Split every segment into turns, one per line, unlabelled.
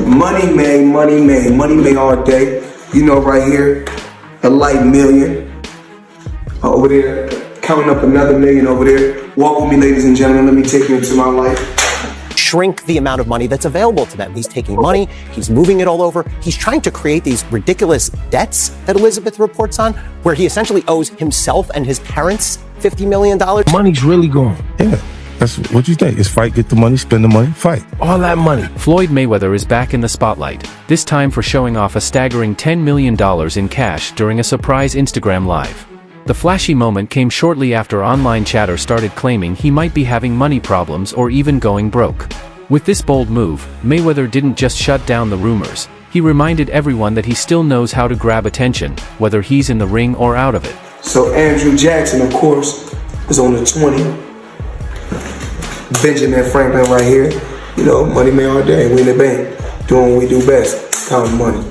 Money made all day. You know, right here, a light million. Over there, counting up another million over there. Walk with me, ladies and gentlemen. Let me take you into my life.
Shrink the amount of money that's available to them. He's taking money, he's moving it all over. He's trying to create these ridiculous debts that Elizabeth reports on, where he essentially owes himself and his parents $50 million.
Money's really gone. Yeah. That's what you think. It's fight, get the money, spend the money, fight. All that money.
Floyd Mayweather is back in the spotlight, this time for showing off a staggering $10 million in cash during a surprise Instagram Live. The flashy moment came shortly after online chatter started claiming he might be having money problems or even going broke. With this bold move, Mayweather didn't just shut down the rumors. He reminded everyone that he still knows how to grab attention, whether he's in the ring or out of it.
So Andrew Jackson, of course, is on the 20. Benjamin Franklin right here. You know, money made all day. We in the bank, doing what we do best, counting money.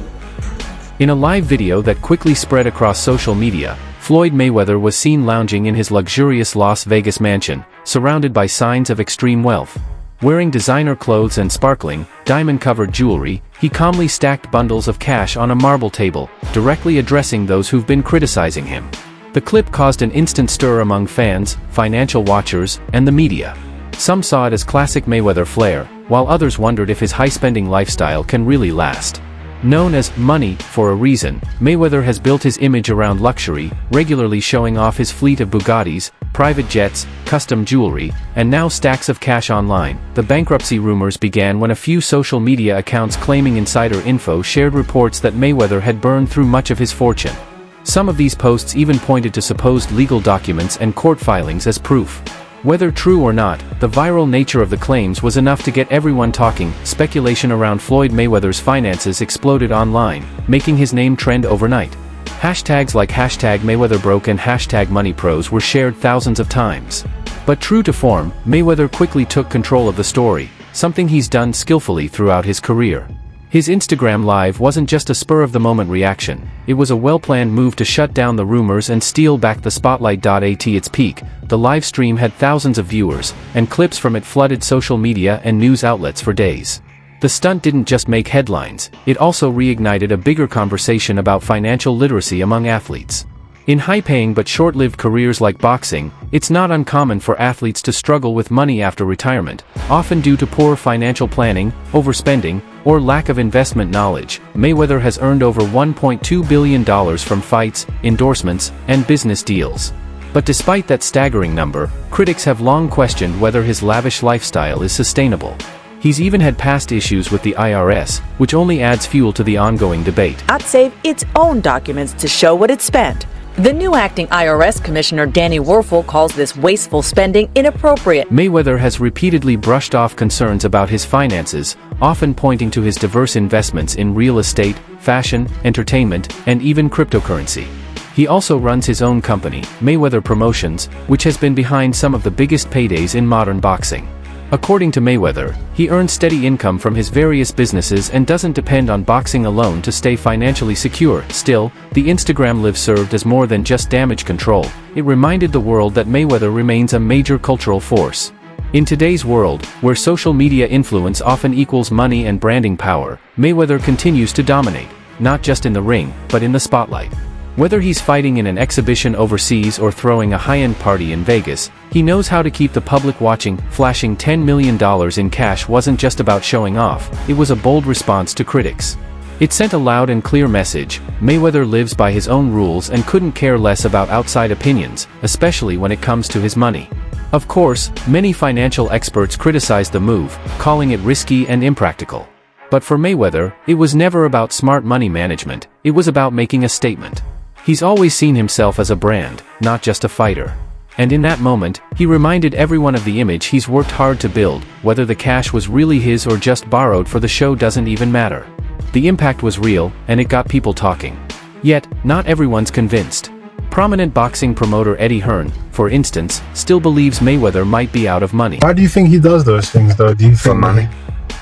In a live video that quickly spread across social media, Floyd Mayweather was seen lounging in his luxurious Las Vegas mansion, surrounded by signs of extreme wealth. Wearing designer clothes and sparkling, diamond-covered jewelry, he calmly stacked bundles of cash on a marble table, directly addressing those who've been criticizing him. The clip caused an instant stir among fans, financial watchers, and the media. Some saw it as classic Mayweather flair, while others wondered if his high-spending lifestyle can really last. Known as Money for a reason, Mayweather has built his image around luxury, regularly showing off his fleet of Bugattis, private jets, custom jewelry, and now stacks of cash online. The bankruptcy rumors began when a few social media accounts claiming insider info shared reports that Mayweather had burned through much of his fortune. Some of these posts even pointed to supposed legal documents and court filings as proof. Whether true or not, the viral nature of the claims was enough to get everyone talking. Speculation around Floyd Mayweather's finances exploded online, making his name trend overnight. Hashtags like #MayweatherBroke and #MoneyPros were shared thousands of times. But true to form, Mayweather quickly took control of the story, something he's done skillfully throughout his career. His Instagram Live wasn't just a spur-of-the-moment reaction, it was a well-planned move to shut down the rumors and steal back the spotlight. At its peak, the live stream had thousands of viewers, and clips from it flooded social media and news outlets for days. The stunt didn't just make headlines, it also reignited a bigger conversation about financial literacy among athletes. In high-paying but short-lived careers like boxing, it's not uncommon for athletes to struggle with money after retirement, often due to poor financial planning, overspending, or lack of investment knowledge. Mayweather has earned over $1.2 billion from fights, endorsements, and business deals. But despite that staggering number, critics have long questioned whether his lavish lifestyle is sustainable. He's even had past issues with the IRS, which only adds fuel to the ongoing debate.
Not save its own documents to show what it spent. The new acting IRS Commissioner Danny Werfel calls this wasteful spending inappropriate.
Mayweather has repeatedly brushed off concerns about his finances, often pointing to his diverse investments in real estate, fashion, entertainment, and even cryptocurrency. He also runs his own company, Mayweather Promotions, which has been behind some of the biggest paydays in modern boxing. According to Mayweather, he earns steady income from his various businesses and doesn't depend on boxing alone to stay financially secure. Still, the Instagram Live served as more than just damage control. It reminded the world that Mayweather remains a major cultural force. In today's world, where social media influence often equals money and branding power, Mayweather continues to dominate, not just in the ring, but in the spotlight. Whether he's fighting in an exhibition overseas or throwing a high-end party in Vegas, he knows how to keep the public watching. Flashing $10 million in cash wasn't just about showing off, it was a bold response to critics. It sent a loud and clear message: Mayweather lives by his own rules and couldn't care less about outside opinions, especially when it comes to his money. Of course, many financial experts criticized the move, calling it risky and impractical. But for Mayweather, it was never about smart money management, it was about making a statement. He's always seen himself as a brand, not just a fighter. And in that moment, he reminded everyone of the image he's worked hard to build. Whether the cash was really his or just borrowed for the show doesn't even matter. The impact was real, and it got people talking. Yet, not everyone's convinced. Prominent boxing promoter Eddie Hearn, for instance, still believes Mayweather might be out of money.
Why do you think he does those things, though? Do you think
For money.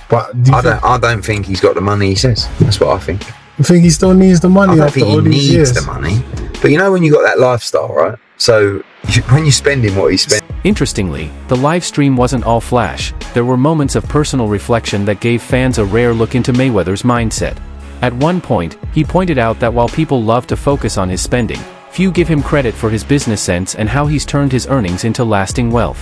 But
I don't think he's got the money he says. That's what I think.
you think he still needs the money
I don't
after
think he
all these
needs
years?
the money. But you know when you got that lifestyle, right? So when you're spending what he's spending.
Interestingly, the live stream wasn't all flash. There were moments of personal reflection that gave fans a rare look into Mayweather's mindset. At one point, he pointed out that while people love to focus on his spending, few give him credit for his business sense and how he's turned his earnings into lasting wealth.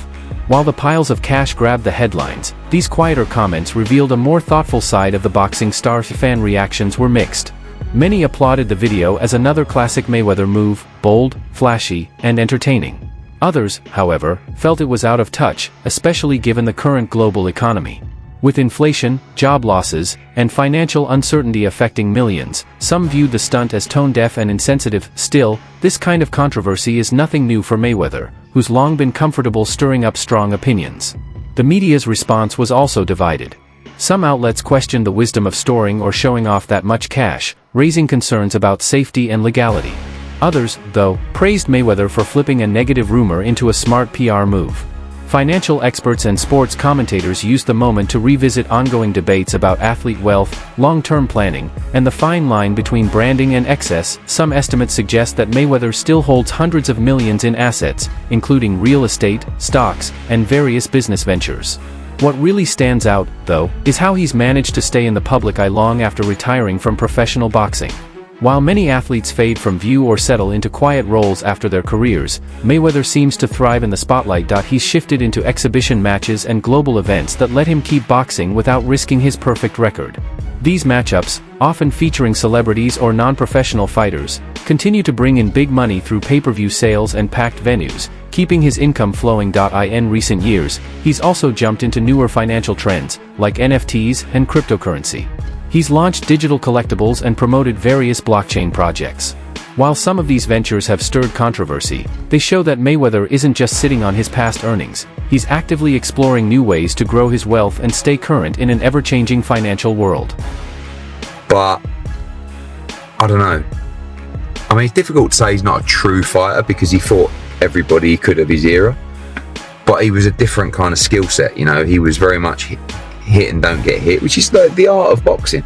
While the piles of cash grabbed the headlines, these quieter comments revealed a more thoughtful side of the boxing star. Fan reactions were mixed. Many applauded the video as another classic Mayweather move, bold, flashy, and entertaining. Others, however, felt it was out of touch, especially given the current global economy. With inflation, job losses, and financial uncertainty affecting millions, some viewed the stunt as tone-deaf and insensitive. Still, this kind of controversy is nothing new for Mayweather, who's long been comfortable stirring up strong opinions. The media's response was also divided. Some outlets questioned the wisdom of storing or showing off that much cash, raising concerns about safety and legality. Others, though, praised Mayweather for flipping a negative rumor into a smart PR move. Financial experts and sports commentators used the moment to revisit ongoing debates about athlete wealth, long-term planning, and the fine line between branding and excess. Some estimates suggest that Mayweather still holds hundreds of millions in assets, including real estate, stocks, and various business ventures. What really stands out, though, is how he's managed to stay in the public eye long after retiring from professional boxing. While many athletes fade from view or settle into quiet roles after their careers, Mayweather seems to thrive in the spotlight. He's shifted into exhibition matches and global events that let him keep boxing without risking his perfect record. These matchups, often featuring celebrities or non-professional fighters, continue to bring in big money through pay-per-view sales and packed venues, keeping his income flowing. In recent years, he's also jumped into newer financial trends, like NFTs and cryptocurrency. He's launched digital collectibles and promoted various blockchain projects. While some of these ventures have stirred controversy, they show that Mayweather isn't just sitting on his past earnings. He's actively exploring new ways to grow his wealth and stay current in an ever-changing financial world.
But I don't know. I mean, it's difficult to say he's not a true fighter because he fought everybody he could of his era. But he was a different kind of skill set, you know. He was very much hit and don't get hit, which is the art of boxing.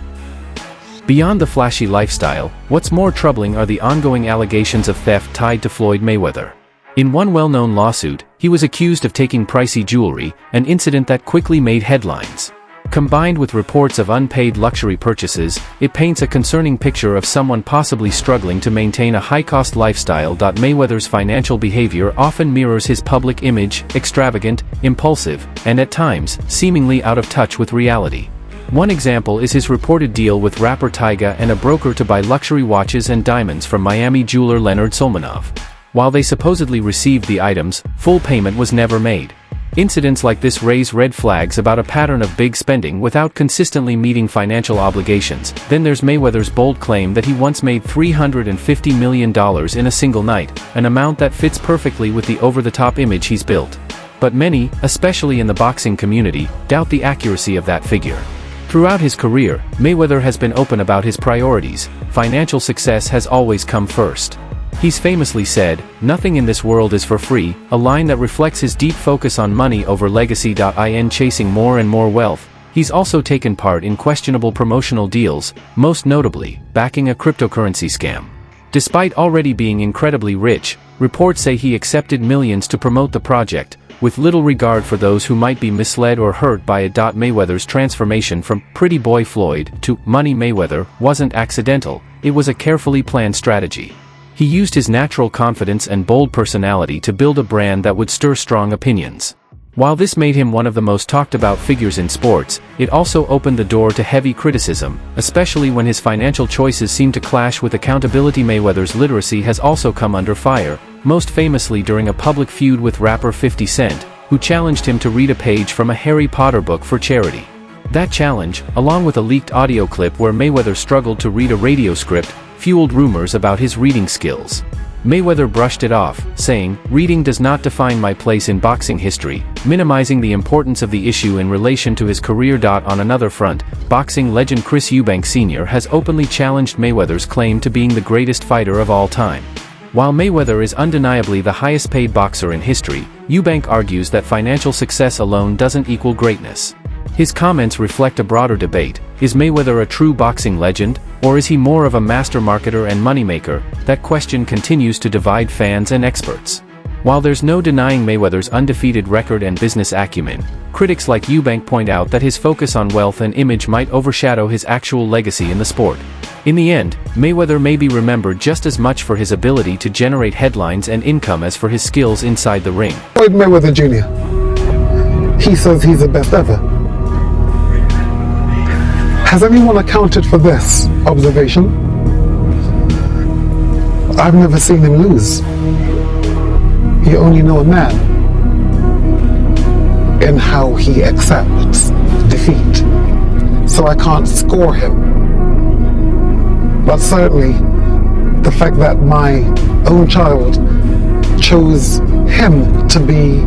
Beyond the flashy lifestyle, what's more troubling are the ongoing allegations of theft tied to Floyd Mayweather. In one well-known lawsuit, he was accused of taking pricey jewelry, an incident that quickly made headlines. Combined with reports of unpaid luxury purchases, it paints a concerning picture of someone possibly struggling to maintain a high-cost lifestyle. Mayweather's financial behavior often mirrors his public image, extravagant, impulsive, and at times, seemingly out of touch with reality. One example is his reported deal with rapper Tyga and a broker to buy luxury watches and diamonds from Miami jeweler Leonard Solmanov. While they supposedly received the items, full payment was never made. Incidents like this raise red flags about a pattern of big spending without consistently meeting financial obligations. Then there's Mayweather's bold claim that he once made $350 million in a single night, an amount that fits perfectly with the over-the-top image he's built. But many, especially in the boxing community, doubt the accuracy of that figure. Throughout his career, Mayweather has been open about his priorities. Financial success has always come first. He's famously said, "Nothing in this world is for free," a line that reflects his deep focus on money over legacy. In chasing more and more wealth, he's also taken part in questionable promotional deals, most notably, backing a cryptocurrency scam. Despite already being incredibly rich, reports say he accepted millions to promote the project, with little regard for those who might be misled or hurt by it. Mayweather's transformation from "Pretty Boy Floyd" to "Money Mayweather" wasn't accidental, it was a carefully planned strategy. He used his natural confidence and bold personality to build a brand that would stir strong opinions. While this made him one of the most talked about figures in sports, it also opened the door to heavy criticism, especially when his financial choices seemed to clash with accountability. Mayweather's literacy has also come under fire, most famously during a public feud with rapper 50 Cent, who challenged him to read a page from a Harry Potter book for charity. That challenge, along with a leaked audio clip where Mayweather struggled to read a radio script, fueled rumors about his reading skills. Mayweather brushed it off, saying, "Reading does not define my place in boxing history," minimizing the importance of the issue in relation to his career. On another front, boxing legend Chris Eubank Sr. has openly challenged Mayweather's claim to being the greatest fighter of all time. While Mayweather is undeniably the highest-paid boxer in history, Eubank argues that financial success alone doesn't equal greatness. His comments reflect a broader debate. Is Mayweather a true boxing legend, or is he more of a master marketer and moneymaker? That question continues to divide fans and experts. While there's no denying Mayweather's undefeated record and business acumen, critics like Eubank point out that his focus on wealth and image might overshadow his actual legacy in the sport. In the end, Mayweather may be remembered just as much for his ability to generate headlines and income as for his skills inside the ring.
Floyd Mayweather Jr. He says he's the best ever. Has anyone accounted for this observation? I've never seen him lose. You only know a man in how he accepts defeat. So I can't score him. But certainly, the fact that my own child chose him to be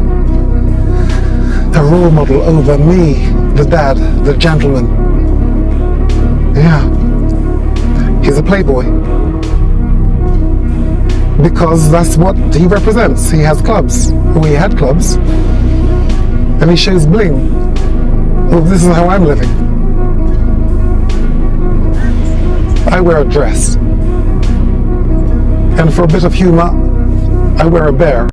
the role model over me, the dad, the gentleman. Yeah, he's a playboy. Because that's what he represents. He has clubs, or he had clubs, and he shows bling. Well, this is how I'm living. I wear a dress, and for a bit of humor, I wear a bear.